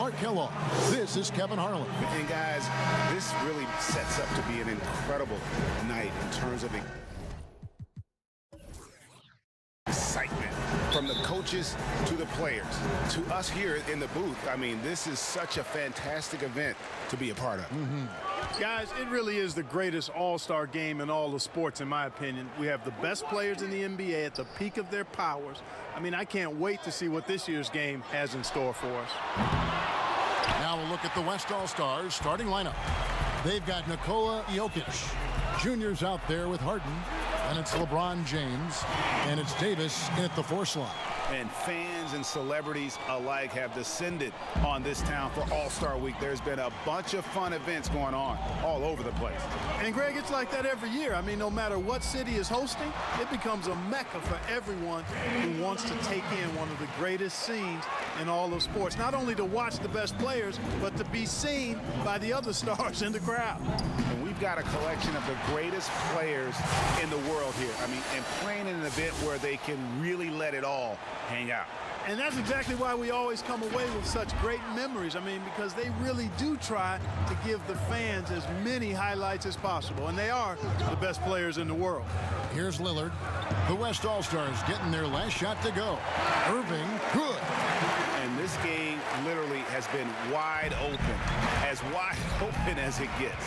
Clark Kellogg. This is Kevin Harlan. And guys, this really sets up to be an incredible night in terms of excitement from the coaches to the players to us here in the booth. I mean, this is such a fantastic event to be a part of. Guys, it really is the greatest all-star game in all of sports, in my opinion. We have the best players in the NBA at the peak of their powers. I mean, I can't wait to see what this year's game has in store for us. Now we'll look at the West All-Stars starting lineup. They've got Nikola Jokic. Junior's out there with Harden. And it's LeBron James. And it's Davis in at the 4 slot. And fans and celebrities alike have descended on this town for All-Star Week. There's been a bunch of fun events going on all over the place. And, Greg, it's like that every year. I mean, no matter what city is hosting, it becomes a mecca for everyone who wants to take in one of the greatest scenes in all of sports. Not only to watch the best players, but to be seen by the other stars in the crowd. And we've got a collection of the greatest players in the world here. I mean, and playing in an event where they can really let it all hang out. And that's exactly why we always come away with such great memories. I mean, because they really do try to give the fans as many highlights as possible. And they are the best players in the world. Here's Lillard. The West All-Stars getting their last shot to go. Irving, good. And this game literally has been wide open as it gets.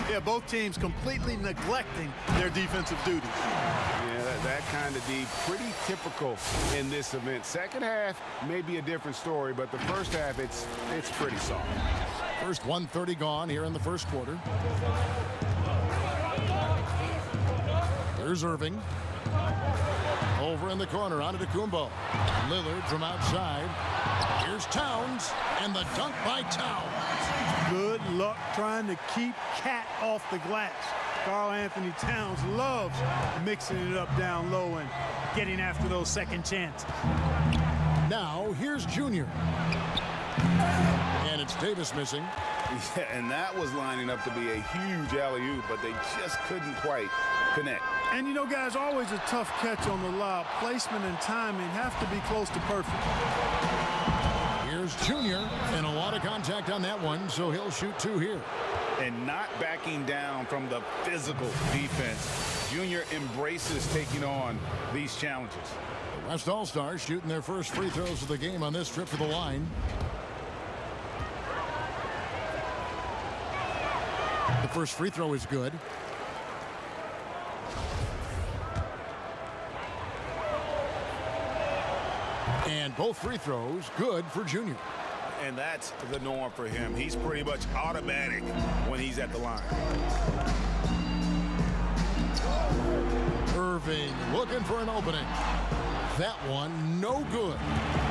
Yeah, both teams completely neglecting their defensive duties. Yeah, that kind of D, pretty typical in this event. Second half may be a different story, but the first half, it's pretty soft. First 1:30 gone here in the first quarter. There's Irving. Over in the corner, onto Kumbo. Lillard from outside. Here's Towns, and the dunk by Towns. Good luck trying to keep Cat off the glass. Karl Anthony Towns loves mixing it up down low and getting after those second chances. Now, here's Junior. And it's Davis missing. Yeah, and that was lining up to be a huge alley-oop, but they just couldn't quite connect. And, you know, guys, always a tough catch on the lob. Placement and timing have to be close to perfect. Here's Junior, and a lot of contact on that one, so he'll shoot 2 here. And not backing down from the physical defense. Junior embraces taking on these challenges. The West All-Stars shooting their first free throws of the game on this trip to the line. The first free throw is good. And both free throws good for Junior. And that's the norm for him. He's pretty much automatic when he's at the line. Irving looking for an opening. That one no good.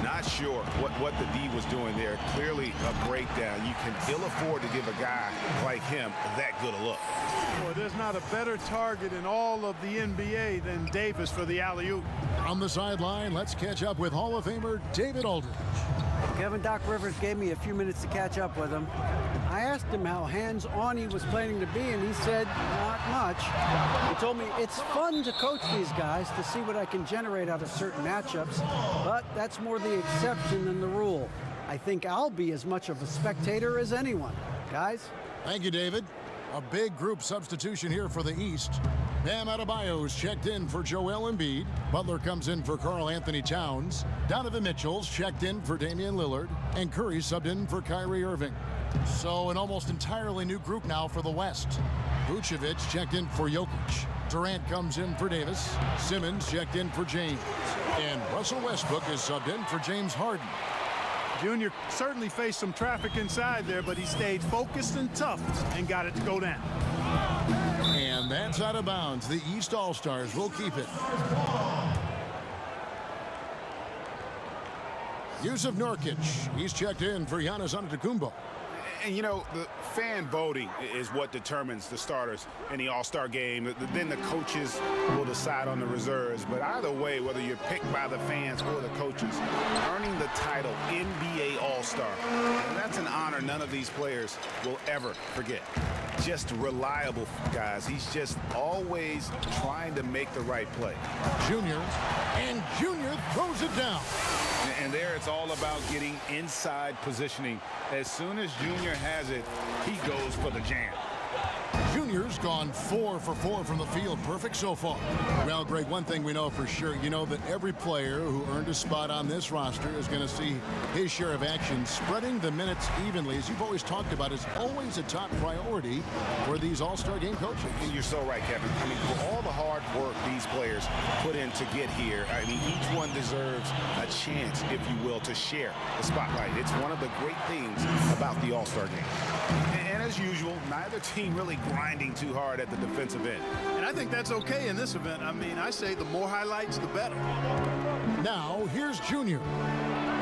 Not sure what the D was doing there. Clearly a breakdown. You can ill afford to give a guy like him that good a look. Boy, there's not a better target in all of the NBA than Davis for the alley-oop. On the sideline, let's catch up with Hall of Famer David Aldridge. Kevin Doc Rivers gave me a few minutes to catch up with him. I asked him how hands-on he was planning to be, and he said, not much. He told me it's fun to coach these guys to see what I can generate out of certain matchups, but that's more the exception than the rule. I think I'll be as much of a spectator as anyone. Guys? Thank you, David. A big group substitution here for the East. Bam Adebayo's checked in for Joel Embiid. Butler comes in for Karl Anthony Towns. Donovan Mitchell's checked in for Damian Lillard. And Curry subbed in for Kyrie Irving. So an almost entirely new group now for the West. Vucevic checked in for Jokic. Durant comes in for Davis. Simmons checked in for James. And Russell Westbrook is subbed in for James Harden. Junior certainly faced some traffic inside there, but he stayed focused and tough and got it to go down. And that's out of bounds. The East All-Stars will keep it. Yusuf Nurkic, he's checked in for Giannis Antetokounmpo. And, you know, the fan voting is what determines the starters in the All-Star game. Then the coaches will decide on the reserves. But either way, whether you're picked by the fans or the coaches, earning the title NBA All-Star, that's an honor none of these players will ever forget. Just reliable, guys. He's just always trying to make the right play. Junior, and Junior throws it down. And there it's all about getting inside positioning. As soon as Junior has it, he goes for the jam. Junior's gone 4 for 4 from the field. Perfect so far. Well, Greg, one thing we know for sure, you know that every player who earned a spot on this roster is going to see his share of action. Spreading the minutes evenly, as you've always talked about, is always a top priority for these All-Star game coaches. And you're so right, Kevin. I mean, for all the hard work these players put in to get here, I mean, each one deserves a chance, if you will, to share the spotlight. It's one of the great things about the All-Star game. And as usual, neither team really grinding too hard at the defensive end. And I think that's okay in this event. I mean, I say the more highlights, the better. Now, here's Junior.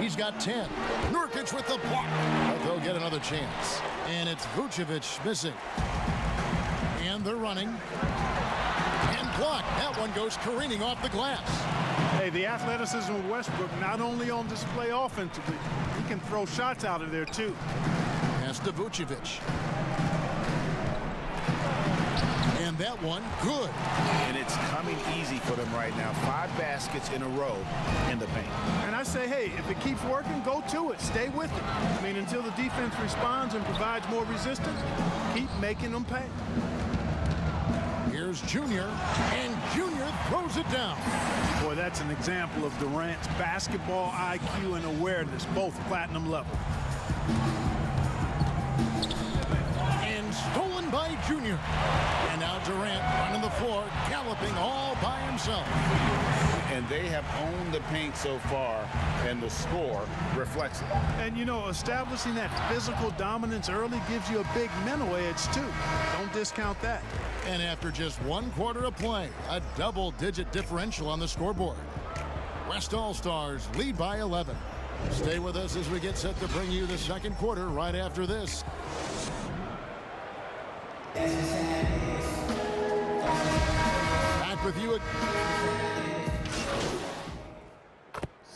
He's got 10. Nurkic with the block. But they'll get another chance. And it's Vucevic missing. And they're running. And blocked. That one goes careening off the glass. Hey, the athleticism of Westbrook not only on display offensively, he can throw shots out of there too. Pass to Vucevic. And that one, good. And it's coming easy for them right now. 5 baskets in a row in the paint. And I say, hey, if it keeps working, go to it. Stay with it. I mean, until the defense responds and provides more resistance, keep making them pay. Here's Junior, and Junior throws it down. Boy, that's an example of Durant's basketball IQ and awareness, both platinum level. And stolen by Junior. And now Durant running the floor, galloping all by himself. And they have owned the paint so far, and the score reflects it. And, you know, establishing that physical dominance early gives you a big mental edge, too. Don't discount that. And after just 1 quarter of play, a double-digit differential on the scoreboard. West All-Stars lead by 11. Stay with us as we get set to bring you the second quarter right after this. Back with you.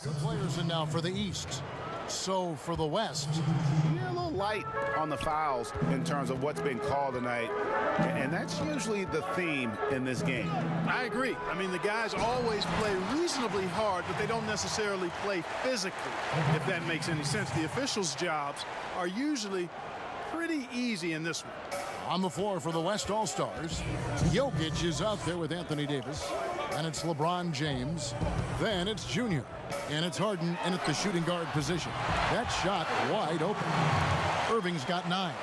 The players in now for the East. So for the West. Yeah, a little light on the fouls in terms of what's been called tonight. And that's usually the theme in this game. I agree. I mean, the guys always play reasonably hard, but they don't necessarily play physically, if that makes any sense. The officials' jobs are usually pretty easy in this one. On the floor for the West All-Stars, Jokic is out there with Anthony Davis. And it's LeBron James. Then it's Junior. And it's Harden in at the shooting guard position. That shot wide open. Irving's got 9.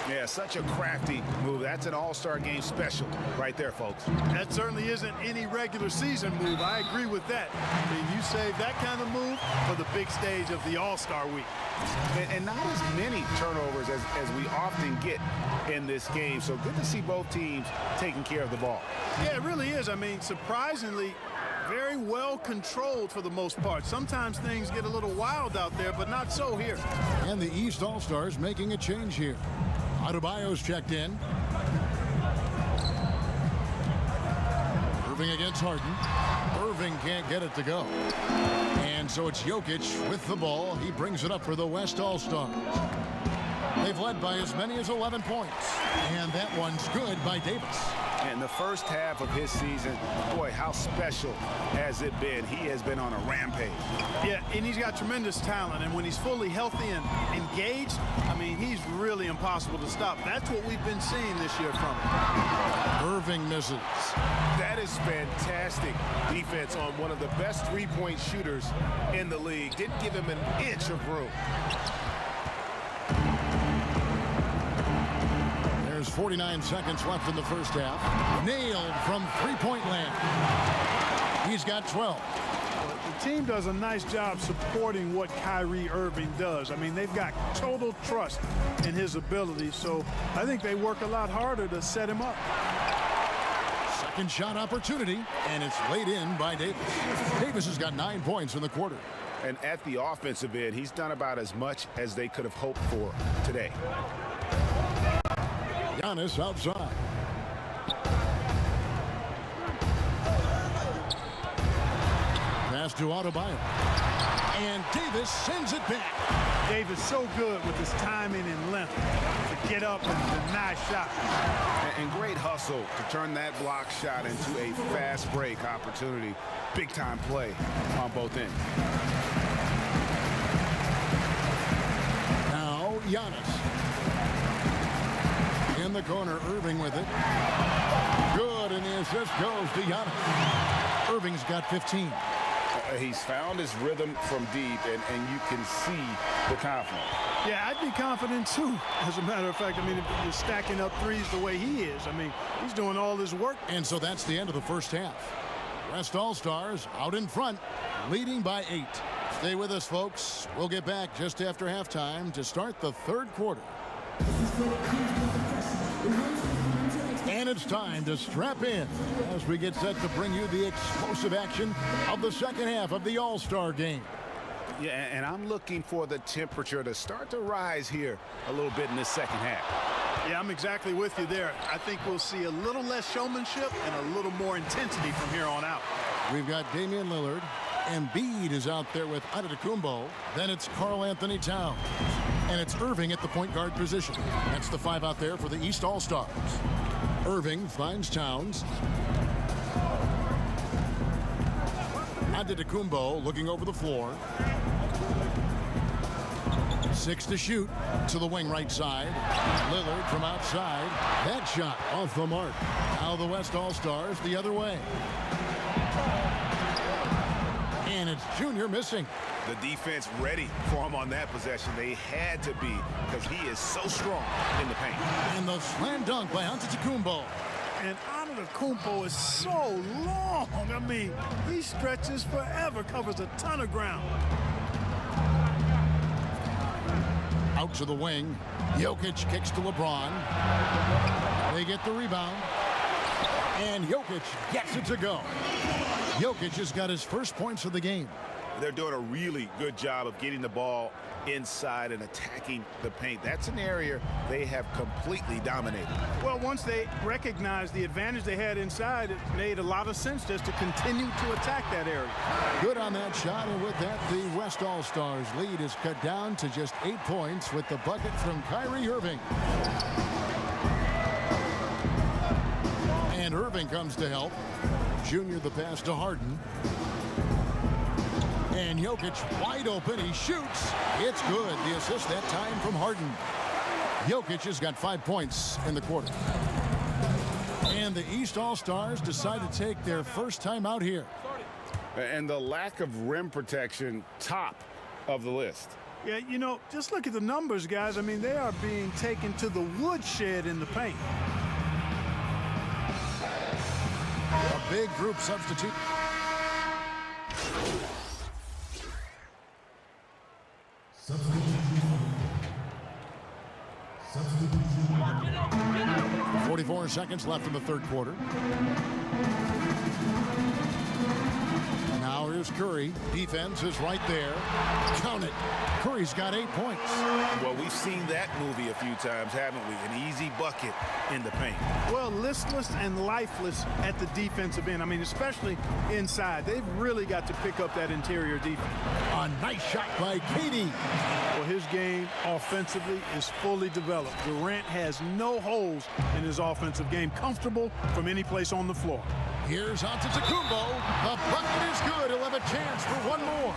Yeah, such a crafty move. That's an all-star game special right there, folks. That certainly isn't any regular season move. I agree with that. I mean, you save that kind of move for the big stage of the All-Star week. And not as many turnovers as we often get in this game. So good to see both teams taking care of the ball. Yeah, it really is. I mean, surprisingly, very well controlled for the most part. Sometimes things get a little wild out there, but not so here. And the East All-Stars making a change here. Adebayo's checked in. Irving against Harden. Irving can't get it to go. And so it's Jokic with the ball. He brings it up for the West All-Stars. They've led by as many as 11 points. And that one's good by Davis. And the first half of his season, boy, how special has it been? He has been on a rampage. Yeah, and he's got tremendous talent. And when he's fully healthy and engaged, I mean, he's really impossible to stop. That's what we've been seeing this year from him. Irving misses. That is fantastic defense on one of the best three-point shooters in the league. Didn't give him an inch of room. There's 49 seconds left in the first half. Nailed from three-point land. He's got 12. The team does a nice job supporting what Kyrie Irving does. I mean, they've got total trust in his ability, so I think they work a lot harder to set him up. Second shot opportunity, and it's laid in by Davis. Davis has got 9 points in the quarter. And at the offensive end, he's done about as much as they could have hoped for today. Giannis outside. Pass to Adebayo. And Davis sends it back. Davis so good with his timing and length to get up and deny shot. And great hustle to turn that block shot into a fast break opportunity. Big time play on both ends. Giannis. In the corner, Irving with it. Good, and the assist goes to Giannis. Irving's got 15. He's found his rhythm from deep, and you can see the confidence. Yeah, I'd be confident too. As a matter of fact, I mean, if you're stacking up threes the way he is, I mean, he's doing all this work. And so that's the end of the first half. West All-Stars out in front, leading by 8. Stay with us, folks. We'll get back just after halftime to start the third quarter. And it's time to strap in as we get set to bring you the explosive action of the second half of the All-Star game. Yeah, and I'm looking for the temperature to start to rise here a little bit in this second half. Yeah, I'm exactly with you there. I think we'll see a little less showmanship and a little more intensity from here on out. We've got Damian Lillard. Embiid is out there with Antetokounmpo. Then it's Karl Anthony Towns. And it's Irving at the point guard position. That's the 5 out there for the East All-Stars. Irving finds Towns. Antetokounmpo looking over the floor. 6 to shoot to the wing right side. Lillard from outside. That shot off the mark. Now the West All-Stars the other way. And it's Junior missing. The defense ready for him on that possession. They had to be, because he is so strong in the paint. And the slam dunk by Antetokounmpo. And Antetokounmpo is so long. I mean, he stretches forever, covers a ton of ground. Out to the wing. Jokic kicks to LeBron. They get the rebound. And Jokic gets it to go. Jokic has got his first points of the game. They're doing a really good job of getting the ball inside and attacking the paint. That's an area they have completely dominated. Well, once they recognized the advantage they had inside, it made a lot of sense just to continue to attack that area. Good on that shot, and with that, the West All-Stars lead is cut down to just 8 points with the bucket from Kyrie Irving. And Irving comes to help. Junior the pass to Harden. And Jokic wide open. He shoots. It's good. The assist that time from Harden. Jokic has got 5 points in the quarter. And the East All-Stars decide to take their first time out here. And the lack of rim protection, top of the list. Yeah, you know, just look at the numbers, guys. I mean, they are being taken to the woodshed in the paint. A big group substitute. Substitution. 44 seconds left in the third quarter. Now here's Curry. Defense is right there. Count it. Curry's got 8 points. Well, we've seen that movie a few times, haven't we? An easy bucket in the paint. Well, listless and lifeless at the defensive end. I mean, especially inside. They've really got to pick up that interior defense. A nice shot by KD. Well, his game offensively is fully developed. Durant has no holes in his offensive game. Comfortable from any place on the floor. Here's Antetokounmpo. The bucket is good. He'll have a chance for one more.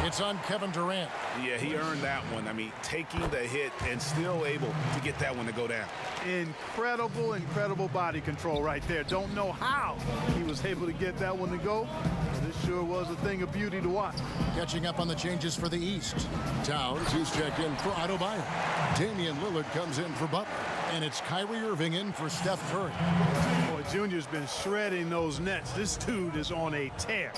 It's on Kevin Durant. Yeah, he earned that one. I mean, taking the hit and still able to get that one to go down. Incredible, incredible body control right there. Don't know how he was able to get that one to go. This sure was a thing of beauty to watch. Catching up on the changes for the East. Towns, who's checked in for Adebayo. Damian Lillard comes in for Butler. And it's Kyrie Irving in for Steph Curry. Boy, Junior's been shredding those nets. This dude is on a tear.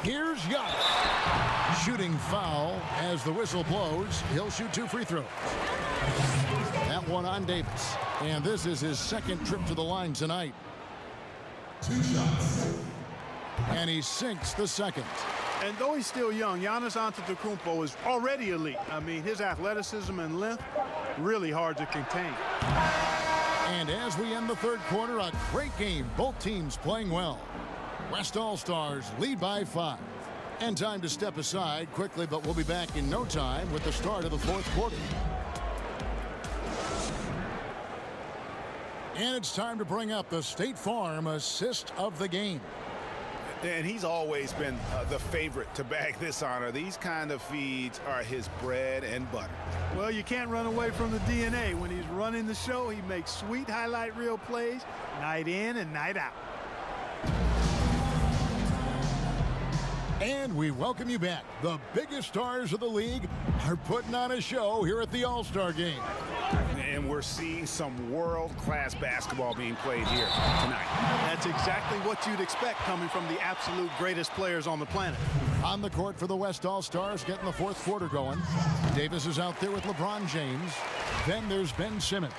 Here's Giannis. Shooting foul as the whistle blows. He'll shoot 2 free throws. That one on Davis. And this is his second trip to the line tonight. 2 shots. And he sinks the second. And though he's still young, Giannis Antetokounmpo is already elite. I mean, his athleticism and length, really hard to contain. And as we end the third quarter, a great game. Both teams playing well. West All-Stars lead by 5. And time to step aside quickly, but we'll be back in no time with the start of the fourth quarter. And it's time to bring up the State Farm assist of the game. And he's always been the favorite to bag this honor. These kind of feeds are his bread and butter. Well, you can't run away from the DNA. When he's running the show, he makes sweet highlight reel plays night in and night out. And we welcome you back. The biggest stars of the league are putting on a show here at the All-Star Game. And we're seeing some world-class basketball being played here tonight. That's exactly what you'd expect coming from the absolute greatest players on the planet. On the court for the West All-Stars, getting the fourth quarter going. Davis is out there with LeBron James. Then there's Ben Simmons.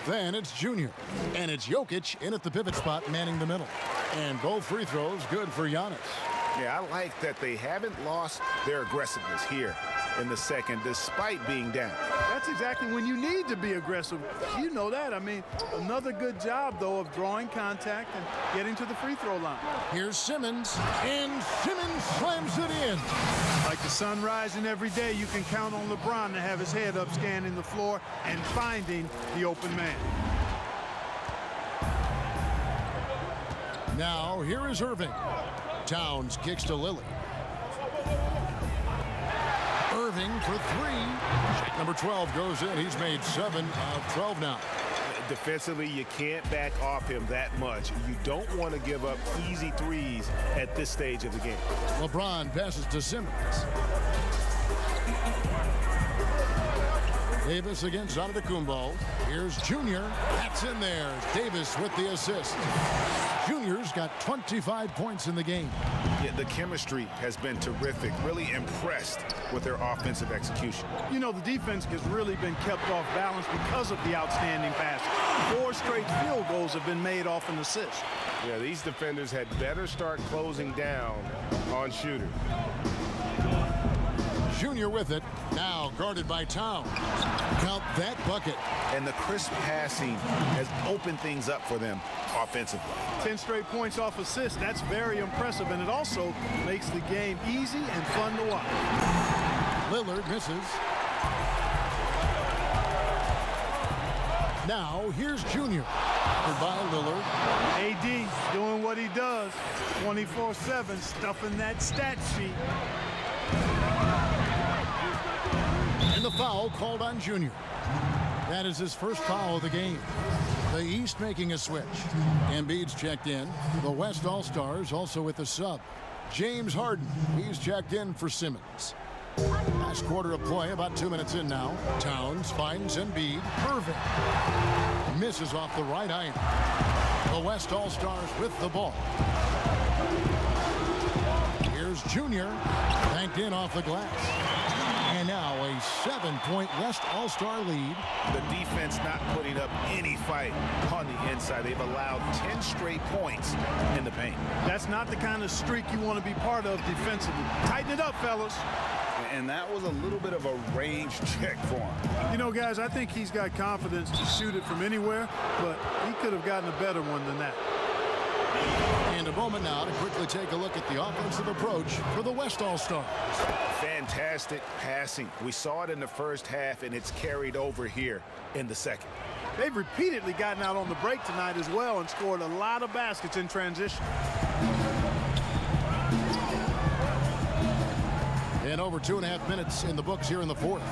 Then it's Junior. And it's Jokic in at the pivot spot, manning the middle. And both free throws good for Giannis. Yeah, I like that they haven't lost their aggressiveness here in the second, despite being down. That's exactly when you need to be aggressive. You know that. I mean, another good job, though, of drawing contact and getting to the free throw line. Here's Simmons, and Simmons slams it in. Like the sun rising every day, you can count on LeBron to have his head up scanning the floor and finding the open man. Now, here is Irving. Towns kicks to Lillard. Irving for three. Number 12 goes in. He's made 7 of 12 now. Defensively, you can't back off him that much. You don't want to give up easy threes at this stage of the game. LeBron passes to Simmons. Davis against Antetokounmpo. Here's Junior. That's in there. Davis with the assist. Junior's got 25 points in the game. Yeah, the chemistry has been terrific. Really impressed with their offensive execution. You know, the defense has really been kept off balance because of the outstanding pass. 4 straight field goals have been made off an assist. Yeah, these defenders had better start closing down on shooters. Junior with it. Now guarded by Towns. Count that bucket. And the crisp passing has opened things up for them offensively. 10 straight points off assists. That's very impressive, and it also makes the game easy and fun to watch. Lillard misses. Now here's Junior. By Lillard. AD doing what he does 24/7, stuffing that stat sheet. And the foul called on Junior. That is his first foul of the game. The East making a switch. Embiid's checked in. The West All-Stars also with a sub. James Harden, he's checked in for Simmons. Last quarter of play, about 2 minutes in now. Towns finds Embiid. Irving misses off the right iron. The West All-Stars with the ball. Here's Junior, banked in off the glass. And now a 7-point West All-Star lead. The defense not putting up any fight on the inside. They've allowed 10 straight points in the paint. That's not the kind of streak you want to be part of defensively. Tighten it up, fellas. And that was a little bit of a range check for him. You know, guys, I think he's got confidence to shoot it from anywhere, but he could have gotten a better one than that. And a moment now to quickly take a look at the offensive approach for the West All-Stars. Fantastic passing. We saw it in the first half, and it's carried over here in the second. They've repeatedly gotten out on the break tonight as well and scored a lot of baskets in transition. And over 2.5 minutes in the books here in the fourth.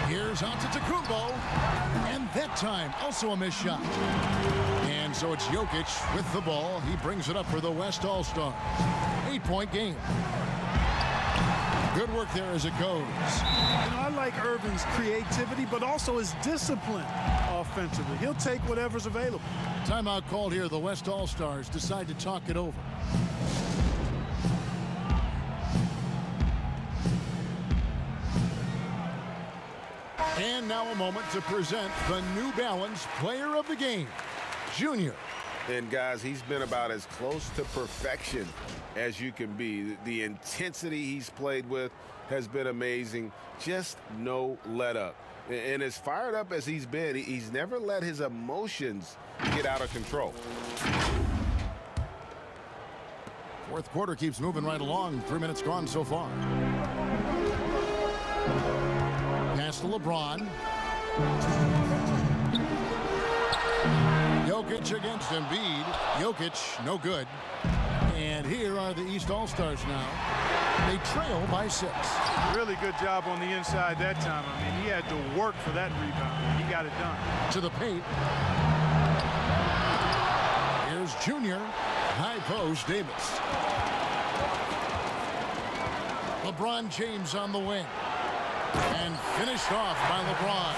Here's Antetokounmpo, and that time also a missed shot. And so it's Jokic with the ball. He brings it up for the West All-Stars. 8-point game. Good work there as it goes. You know, I like Irving's creativity, but also his discipline offensively. He'll take whatever's available. Timeout called here. The West All-Stars decide to talk it over. And now a moment to present the New Balance Player of the Game, Junior. And guys, he's been about as close to perfection as you can be. The intensity he's played with has been amazing. Just no let up. And as fired up as he's been, he's never let his emotions get out of control. Fourth quarter keeps moving right along. 3 minutes gone so far. Pass to LeBron. Jokic against Embiid. Jokic, no good. And here are the East All-Stars now. They trail by 6. Really good job on the inside that time. I mean, he had to work for that rebound. He got it done. To the paint. Here's Junior. High post, Davis. LeBron James on the wing. And finished off by LeBron.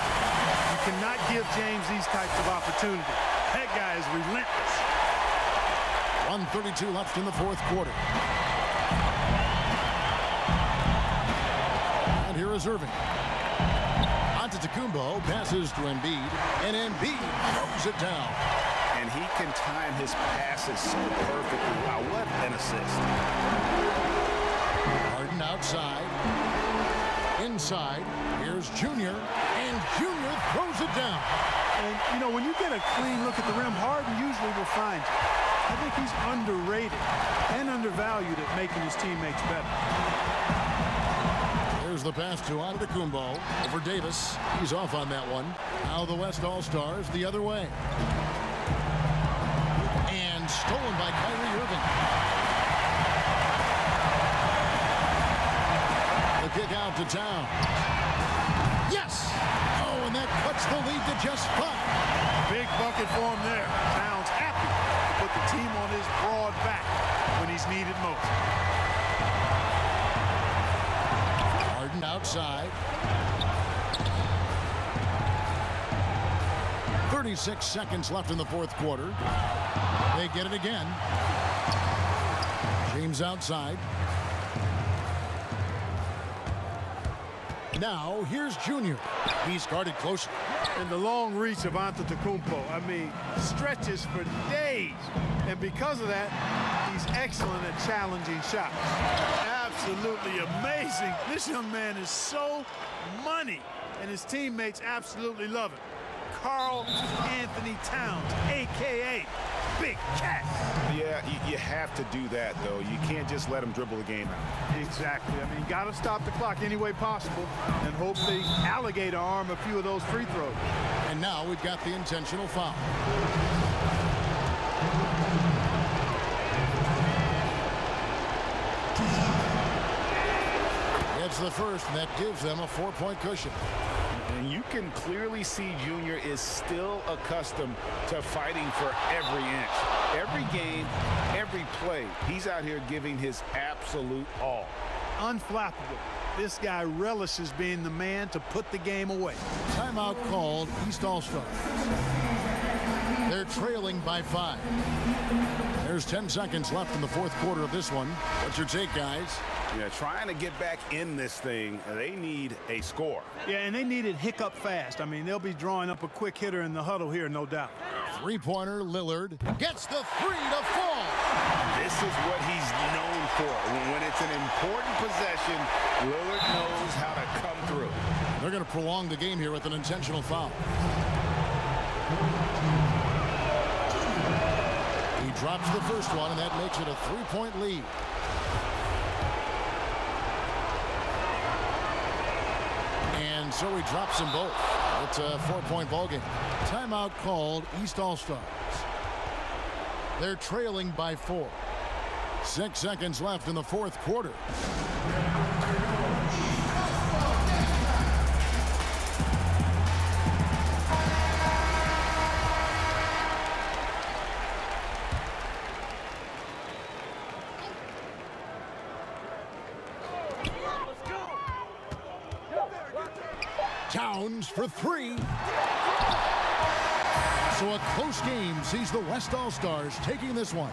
You cannot give James these types of opportunities. That guy is relentless. 1:32 left in the fourth quarter. And here is Irving. Antetokounmpo passes to Embiid, and Embiid throws it down. And he can time his passes so perfectly. Wow, what an assist. Harden outside. Inside. Here's Junior, and Junior throws it down. And, you know, when you get a clean look at the rim, Harden usually will find you. I think he's underrated and undervalued at making his teammates better. There's the pass to Antetokounmpo over Davis. He's off on that one. Now the West All-Stars the other way. And stolen by Kyrie Irving. The kick out to Towns. Yes! Oh, and that cuts the lead to just 5. Big bucket for him there. Towns happy to put the team on his broad back when he's needed most. Harden outside. 36 seconds left in the fourth quarter. They get it again. James outside. Now, here's Junior. He's guarded closely. And the long reach of Antetokounmpo, I mean, stretches for days. And because of that, he's excellent at challenging shots. Absolutely amazing. This young man is so money, and his teammates absolutely love him. Karl Anthony Towns, a.k.a. Big Cat. Yeah, you have to do that, though. You can't just let him dribble the game out. Exactly. I mean, you got to stop the clock any way possible and hope the alligator arm a few of those free throws. And now we've got the intentional foul. It's the first, and that gives them a 4-point cushion. And you can clearly see Junior is still accustomed to fighting for every inch. Every game, every play, he's out here giving his absolute all. Unflappable. This guy relishes being the man to put the game away. Timeout called, East All-Stars. They're trailing by 5. There's 10 seconds left in the fourth quarter of this one. What's your take, guys? Yeah, trying to get back in this thing, they need a score. Yeah, and they need it hiccup fast. I mean, they'll be drawing up a quick hitter in the huddle here, no doubt. Three-pointer, Lillard gets the 3 to fall. This is what he's known for. When it's an important possession, Lillard knows how to come through. They're going to prolong the game here with an intentional foul. He drops the first one, and that makes it a 3-point lead. And so he drops them both. It's a 4-point ball game. Timeout called, East All-Stars. They're trailing by 4. 6 seconds left in the fourth quarter. Towns for 3. So a close game sees the West All-Stars taking this one.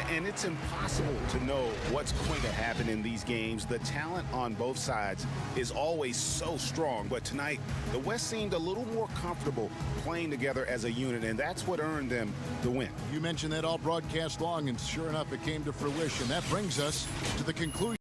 And it's impossible to know what's going to happen in these games. The talent on both sides is always so strong. But tonight, the West seemed a little more comfortable playing together as a unit, and that's what earned them the win. You mentioned that all broadcast long, and sure enough, it came to fruition. That brings us to the conclusion.